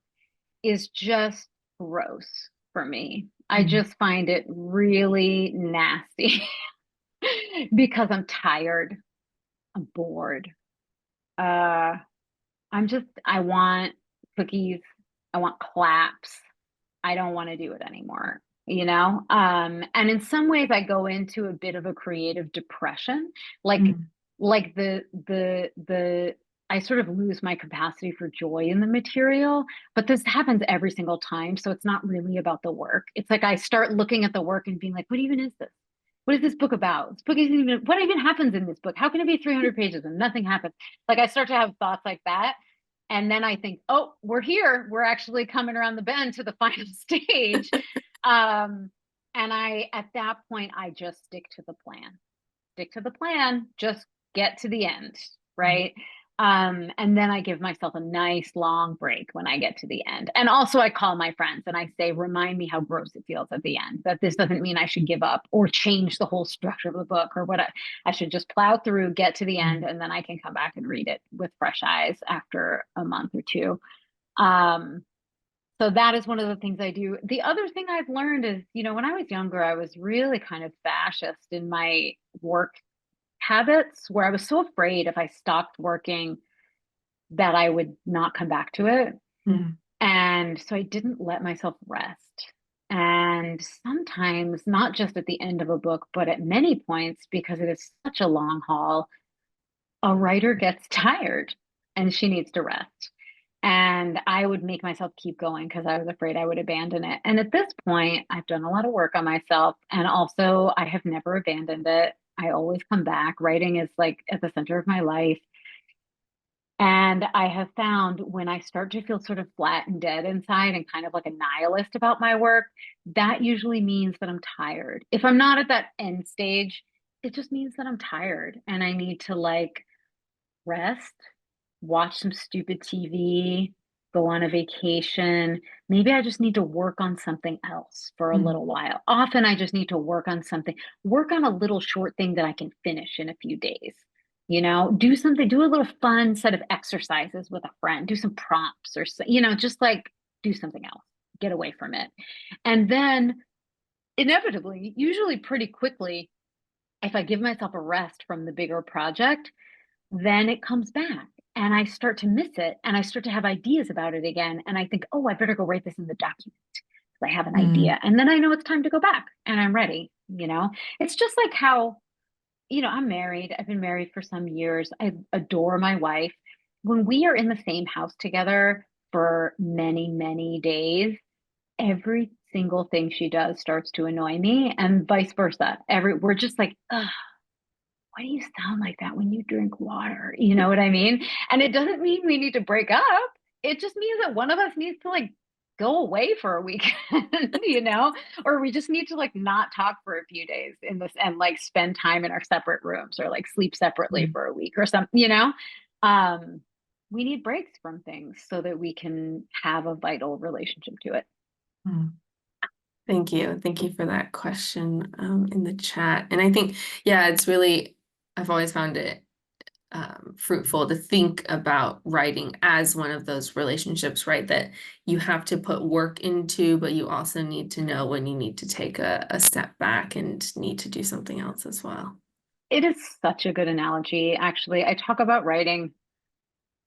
S2: is just gross for me. I
S1: Mm,
S2: just find it really nasty because I'm tired, I'm bored. Uh, I want cookies, I want claps. I don't want to do it anymore, And in some ways I go into a bit of a creative depression, like
S1: mm,
S2: the I sort of lose my capacity for joy in the material, but this happens every single time, so it's not really about the work. It's like I start looking at the work and being like, what even is this? What is this book about? This book isn't even, what even happens in this book? How can it be 300 pages and nothing happens? Like I start to have thoughts like that. And then I think, oh, we're here. We're actually coming around the bend to the final stage. Um, and at that point, I just stick to the plan, just get to the end,
S1: mm,
S2: right? And then I give myself a nice long break when I get to the end. And also, I call my friends and I say, remind me how gross it feels at the end, that this doesn't mean I should give up or change the whole structure of the book or what I should just plow through, get to the end,
S1: mm,
S2: and then I can come back and read it with fresh eyes after a month or two. Um, so that is one of the things I do. The other thing I've learned is, when I was younger, I was really kind of fascist in my work habits where I was so afraid if I stopped working that I would not come back to it.
S1: mm,
S2: And so I didn't let myself rest. And sometimes, not just at the end of a book, but at many points, because it is such a long haul, a writer gets tired and she needs to rest. And I would make myself keep going because I was afraid I would abandon it. And at this point, I've done a lot of work on myself. And also, I have never abandoned it. I always come back. Writing is like at the center of my life. And I have found when I start to feel sort of flat and dead inside and kind of like a nihilist about my work, that usually means that I'm tired. If I'm not at that end stage, it just means that I'm tired and I need to like rest, watch some stupid TV, go on a vacation. Maybe I just need to work on something else for a
S1: mm,
S2: little while. Often I just need to work on a little short thing that I can finish in a few days. Do something, do a little fun set of exercises with a friend, do some prompts or, just like do something else, get away from it. And then inevitably, usually pretty quickly, if I give myself a rest from the bigger project, then it comes back and I start to miss it and I start to have ideas about it again. And I think, oh, I better go write this in the document because I have an
S1: mm,
S2: idea. And then I know it's time to go back and I'm ready. It's just like how, I'm married. I've been married for some years. I adore my wife. When we are in the same house together for many, many days, every single thing she does starts to annoy me and vice versa. We're just like, ugh, why do you sound like that when you drink water? You know what I mean? And it doesn't mean we need to break up. It just means that one of us needs to like go away for a weekend, or we just need to like not talk for a few days in this and like spend time in our separate rooms or like sleep separately
S1: mm,
S2: for a week or something. Um, we need breaks from things so that we can have a vital relationship to it.
S1: mm. Thank you. Thank you for that question in the chat. And I think, yeah, it's really, I've always found it fruitful to think about writing as one of those relationships, right? That you have to put work into, but you also need to know when you need to take a step back and need to do something else as well.
S2: It is such a good analogy, actually. I talk about writing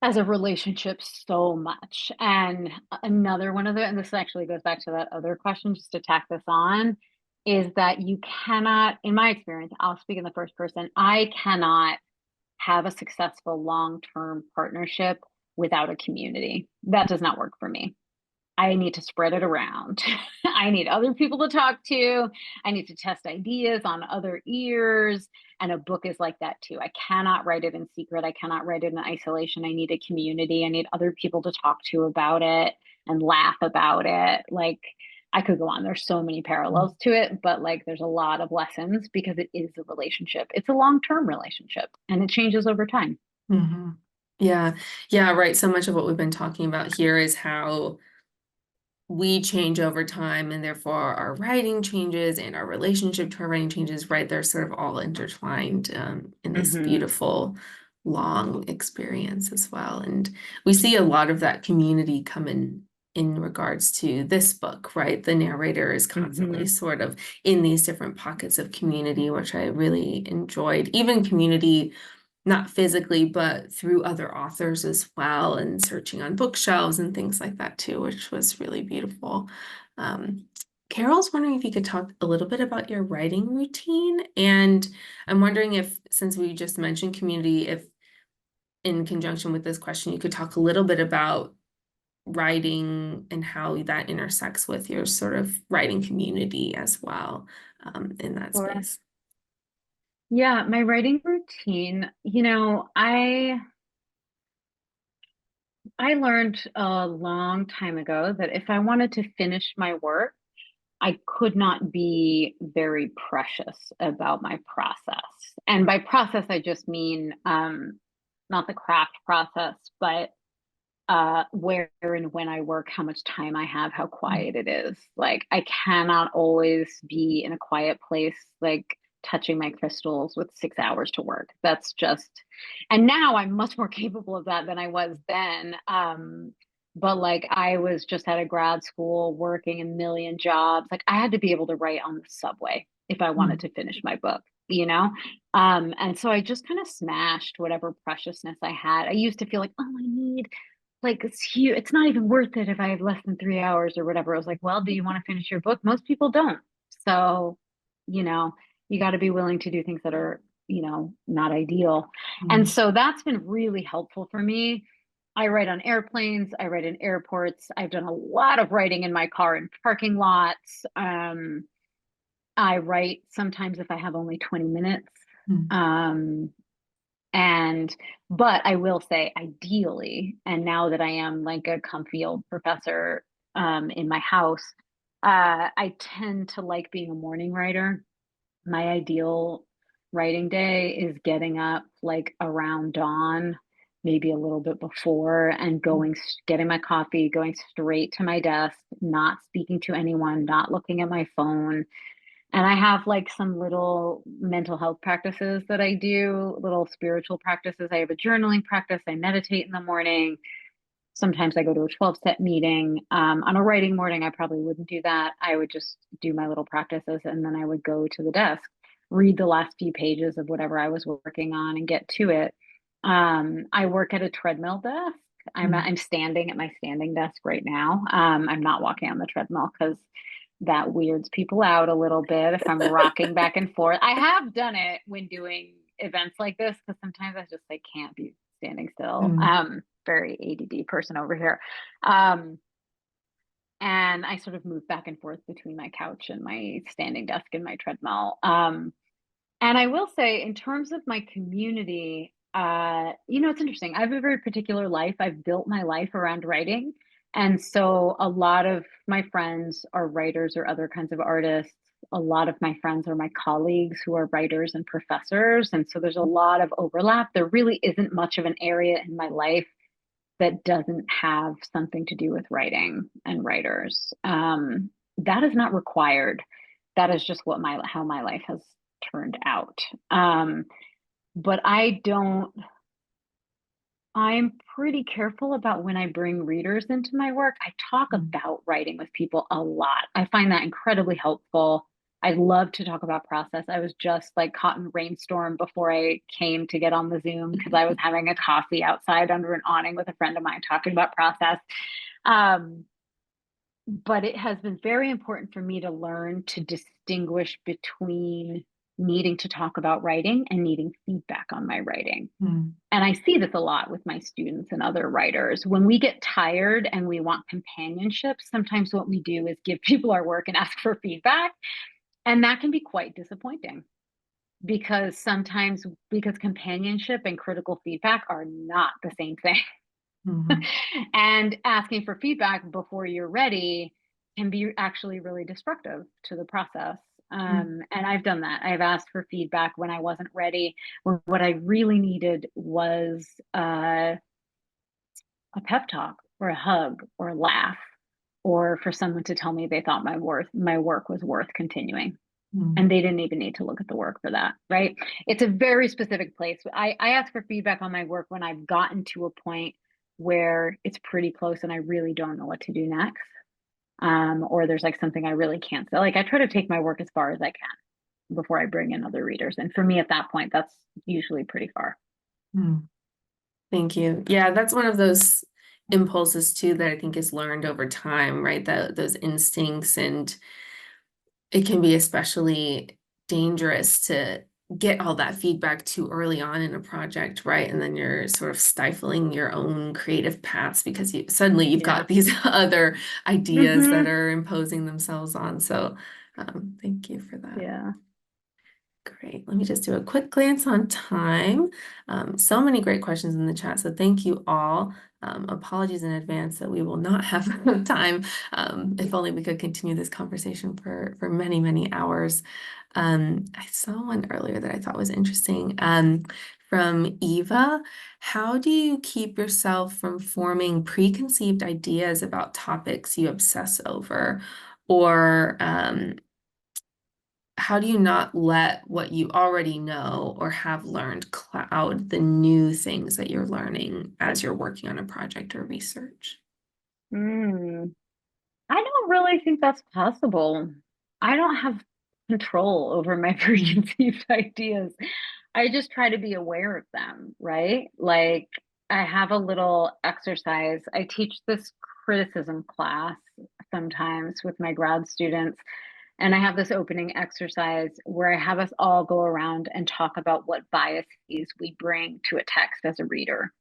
S2: as a relationship so much. And another one of the, and this actually goes back to that other question, just to tack this on, is that you cannot, in my experience, I'll speak in the first person, I cannot have a successful long-term partnership without a community. That does not work for me. I need to spread it around. I need other people to talk to. I need to test ideas on other ears. And a book is like that too. I cannot write it in secret. I cannot write it in isolation. I need a community. I need other people to talk to about it and laugh about it. Like, I could go on. There's so many parallels to it, but like there's a lot of lessons because it is a relationship. It's a long-term relationship and it changes over time.
S1: Mhm. Yeah, yeah, right. So much of what we've been talking about here is how we change over time, and therefore our writing changes and our relationship to our writing changes, right? They're sort of all intertwined in this
S2: Hmm.
S1: beautiful, long experience as well. And we see a lot of that community come in regards to this book, right? The narrator is constantly
S2: Hmm.
S1: sort of in these different pockets of community, which I really enjoyed. Even community not physically, but through other authors as well, and searching on bookshelves and things like that too, which was really beautiful. Um, Carol's wondering if you could talk a little bit about your writing routine. And I'm wondering if, since we just mentioned community, if in conjunction with this question, you could talk a little bit about writing and how that intersects with your sort of writing community as well, in that
S2: Sure.
S1: space.
S2: Yeah, my writing routine, I learned a long time ago that if I wanted to finish my work, I could not be very precious about my process. And by process, I just mean not the craft process, but where and when I work, how much time I have, how quiet it is. Like I cannot always be in a quiet place, like touching my crystals with 6 hours to work. That's just, and now I'm much more capable of that than I was then. But like I was just out of grad school working a million jobs. Like I had to be able to write on the subway if I wanted
S1: Mm,
S2: to finish my book, and so I just kind of smashed whatever preciousness I had. I used to feel like, oh, I need like it's huge. It's not even worth it if I have less than 3 hours or whatever. I was like, well, do you want to finish your book? Most people don't. So, you know, you got to be willing to do things that are, not ideal. And
S1: mm,
S2: so that's been really helpful for me. I write on airplanes, I write in airports. I've done a lot of writing in my car in parking lots. I write sometimes if I have only 20 minutes.
S1: mm,
S2: Um, and, but I will say, ideally, and now that I am like a comfy old professor in my house, I tend to like being a morning writer. My ideal writing day is getting up like around dawn, maybe a little bit before, and getting my coffee, going straight to my desk, not speaking to anyone, not looking at my phone, and I have like some little mental health practices that I do, little spiritual practices. I have a journaling practice. I meditate in the morning. Sometimes I go to a 12-step meeting. On a writing morning, I probably wouldn't do that. I would just do my little practices and then I would go to the desk, read the last few pages of whatever I was working on and get to it. I work at a treadmill desk.
S1: mm,
S2: I'm standing at my standing desk right now. I'm not walking on the treadmill because that weirds people out a little bit if I'm rocking back and forth. I have done it when doing events like this because sometimes I just like can't be standing still.
S1: mm,
S2: Very ADD person over here. Um, and I sort of move back and forth between my couch and my standing desk and my treadmill. And I will say, in terms of my community, it's interesting. I have a very particular life. I've built my life around writing. And so a lot of my friends are writers or other kinds of artists. A lot of my friends are my colleagues who are writers and professors. And so there's a lot of overlap. There really isn't much of an area in my life that doesn't have something to do with writing and writers. That is not required. That is just how my life has turned out. But I don't. I'm pretty careful about when I bring readers into my work. I talk
S1: Mm.
S2: about writing with people a lot. I find that incredibly helpful. I love to talk about process. I was just like caught in a rainstorm before I came to get on the Zoom because I was having a coffee outside under an awning with a friend of mine talking about process. Um, but it has been very important for me to learn to distinguish between needing to talk about writing and needing feedback on my writing.
S1: Mm.
S2: And I see this a lot with my students and other writers. When we get tired and we want companionship, sometimes what we do is give people our work and ask for feedback. And that can be quite disappointing because sometimes, because companionship and critical feedback are not the same thing.
S1: Mhm.
S2: And asking for feedback before you're ready can be actually really destructive to the process.
S1: Mm.
S2: And I've done that. I've asked for feedback when I wasn't ready, when what I really needed was a pep talk or a hug or a laugh, or for someone to tell me they thought my work was worth continuing.
S1: Mm.
S2: And they didn't even need to look at the work for that, right? It's a very specific place. I ask for feedback on my work when I've gotten to a point where it's pretty close and I really don't know what to do next. Or there's like something I really can't say. Like I try to take my work as far as I can before I bring in other readers. And for me at that point, that's usually pretty far.
S1: Mm. Thank you. Yeah, that's one of those impulses too that I think is learned over time, right? That those instincts, and it can be especially dangerous to get all that feedback too early on in a project, right? And then you're sort of stifling your own creative paths because suddenly you've
S2: Yeah.
S1: got these other ideas that
S2: Hmm.
S1: are imposing themselves on. So, thank you for that.
S2: Yeah.
S1: Great. Let me just do a quick glance on time. So many great questions in the chat. So thank you all. Apologies in advance that we will not have time. If only we could continue this conversation for many, many hours. I saw one earlier that I thought was interesting. From Eva, how do you keep yourself from forming preconceived ideas about topics you obsess over? Or how do you not let what you already know or have learned cloud the new things that you're learning as you're working on a project or research?
S2: Mm. I don't really think that's possible. I don't have control over my
S1: Mm.
S2: preconceived ideas. I just try to be aware of them, right? Like I have a little exercise. I teach this criticism class sometimes with my grad students, and I have this opening exercise where I have us all go around and talk about what biases we bring to a text as a reader.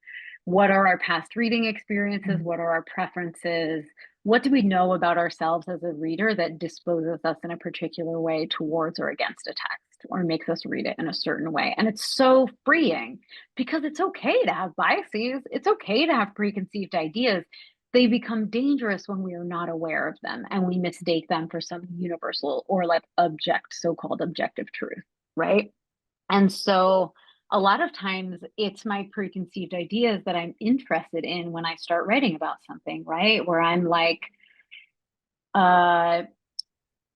S2: What are our past reading experiences?
S1: Mm.
S2: What are our preferences? What do we know about ourselves as a reader that disposes us in a particular way towards or against a text or makes us read it in a certain way? And it's so freeing because it's okay to have biases. It's okay to have preconceived ideas. They become dangerous when we are not aware of them and we mistake them for some universal or like so-called objective truth, right? And so a lot of times it's my preconceived ideas that I'm interested in when I start writing about something, right? Where I'm like, uh,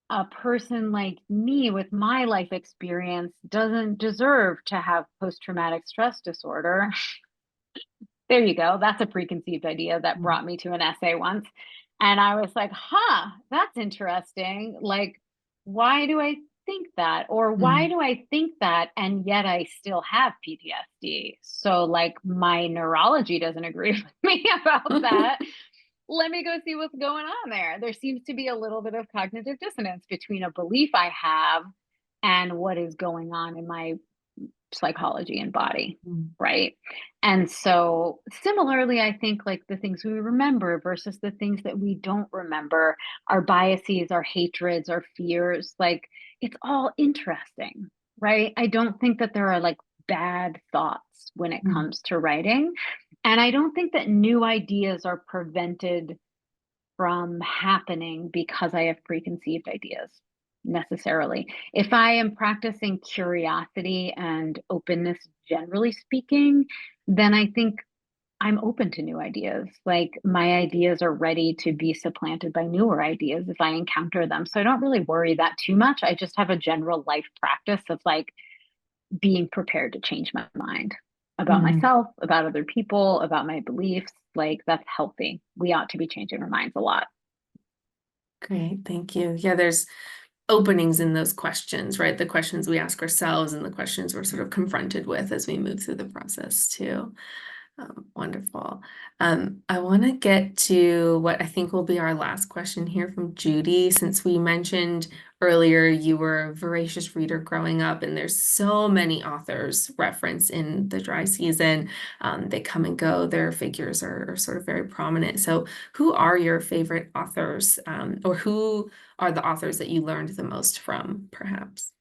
S2: a person like me with my life experience doesn't deserve to have post traumatic stress disorder. There you go. That's a preconceived idea that
S1: Mm.
S2: brought me to an essay once. And I was like, huh, that's interesting. Like, why do I think that? Or why
S1: Mm.
S2: do I think that? And yet I still have PTSD. So, like, my neurology doesn't agree with me about that. Let me go see what's going on there. There seems to be a little bit of cognitive dissonance between a belief I have and what is going on in my psychology and body,
S1: Mm.
S2: right? And so similarly, I think like the things we remember versus the things that we don't remember, our biases, our hatreds, our fears, like it's all interesting, right? I don't think that there are like bad thoughts when it
S1: Mm.
S2: comes to writing. And I don't think that new ideas are prevented from happening because I have preconceived ideas necessarily. If I am practicing curiosity and openness, generally speaking, then I think I'm open to new ideas. Like my ideas are ready to be supplanted by newer ideas if I encounter them. So I don't really worry that too much. I just have a general life practice of like being prepared to change my mind. about
S1: Mhm.
S2: myself, about other people, about my beliefs. Like that's healthy. We ought to be changing our minds a lot.
S1: Great, thank you. Yeah, there's openings in those questions, right? The questions we ask ourselves and the questions we're sort of confronted with as we move through the process too. Wonderful. I want to get to what I think will be our last question here from Judy. Since we mentioned earlier you were a voracious reader growing up, and there's so many authors referenced in the dry season. They come and go, their figures are sort of very prominent. So, who are your favorite authors, or who are the authors that you learned the most from, perhaps?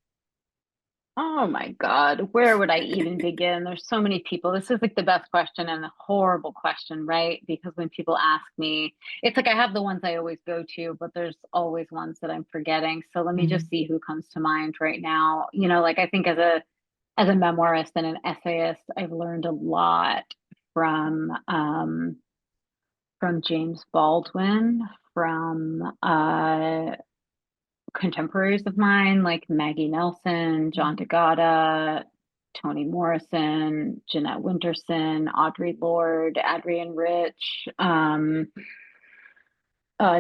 S2: Oh my God, where would I even begin? There's so many people. This is like the best question and a horrible question, right? Because when people ask me, it's like I have the ones I always go to, but there's always ones that I'm forgetting. So let me just
S1: Mm.
S2: see who comes to mind right now. Like I think as a memoirist and an essayist, I've learned a lot from James Baldwin, from contemporaries of mine like Maggie Nelson, John DeGata, Toni Morrison, Jeanette Winterson, Audre Lorde, Adrienne Rich,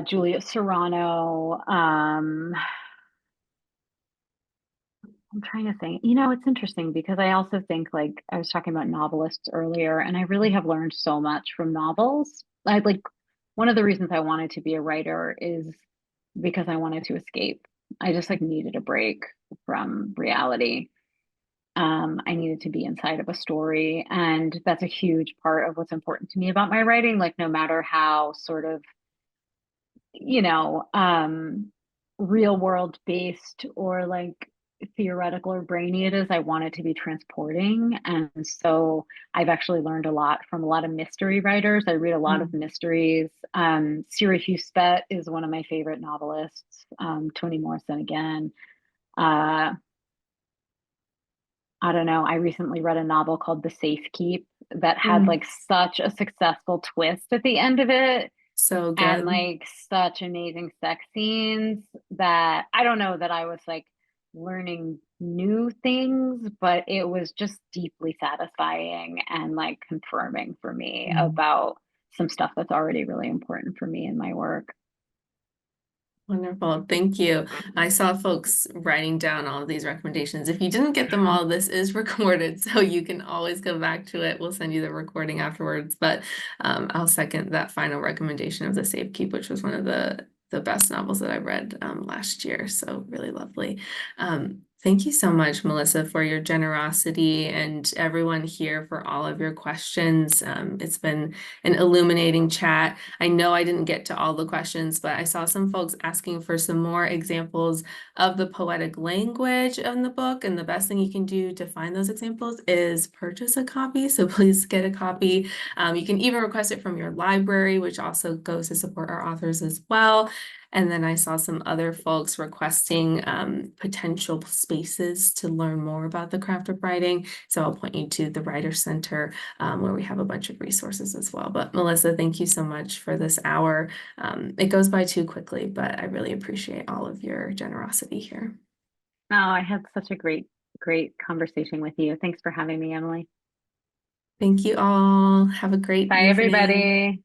S2: Julia Serrano. I'm trying to think. It's interesting because I also think like I was talking about novelists earlier, and I really have learned so much from novels. I like one of the reasons I wanted to be a writer is because I wanted to escape. I just like needed a break from reality. I needed to be inside of a story, and that's a huge part of what's important to me about my writing. Like no matter how sort of you know, real world based or like theoretical or brainy it is, I want it to be transporting. And so I've actually learned a lot from a lot of mystery writers. I read a lot of
S1: Mm.
S2: mysteries. Siri Huspedt is one of my favorite novelists. Toni Morrison again. Uh, I don't know. I recently read a novel called The Safe Keep that had
S1: Mm.
S2: like such a successful twist at the end of it
S1: So
S2: and
S1: good.
S2: like such amazing sex scenes that I don't know that I was like learning new things, but it was just deeply satisfying and like confirming for me
S1: Mm.
S2: about some stuff that's already really important for me in my work.
S1: Wonderful. Thank you. I saw folks writing down all of these recommendations. If you didn't get them all, this is recorded, so you can always go back to it. We'll send you the recording afterwards. But I'll second that final recommendation of The Safekeep, which was one of the best novels that I read last year. So really lovely. Thank you so much, Melissa, for your generosity and everyone here for all of your questions. It's been an illuminating chat. I know I didn't get to all the questions, but I saw some folks asking for some more examples of the poetic language in the book. And the best thing you can do to find those examples is purchase a copy. So please get a copy. You can even request it from your library, which also goes to support our authors as well. And then I saw some other folks requesting potential spaces to learn more about the craft of writing. So I'll point you to the Writer Center, where we have a bunch of resources as well. But Melissa, thank you so much for this hour. It goes by too quickly, but I really appreciate all of your generosity here.
S2: Oh, I had such a great conversation with you. Thanks for having me, Emily.
S1: Thank you all. Have a great
S2: Bye,
S1: evening.
S2: everybody.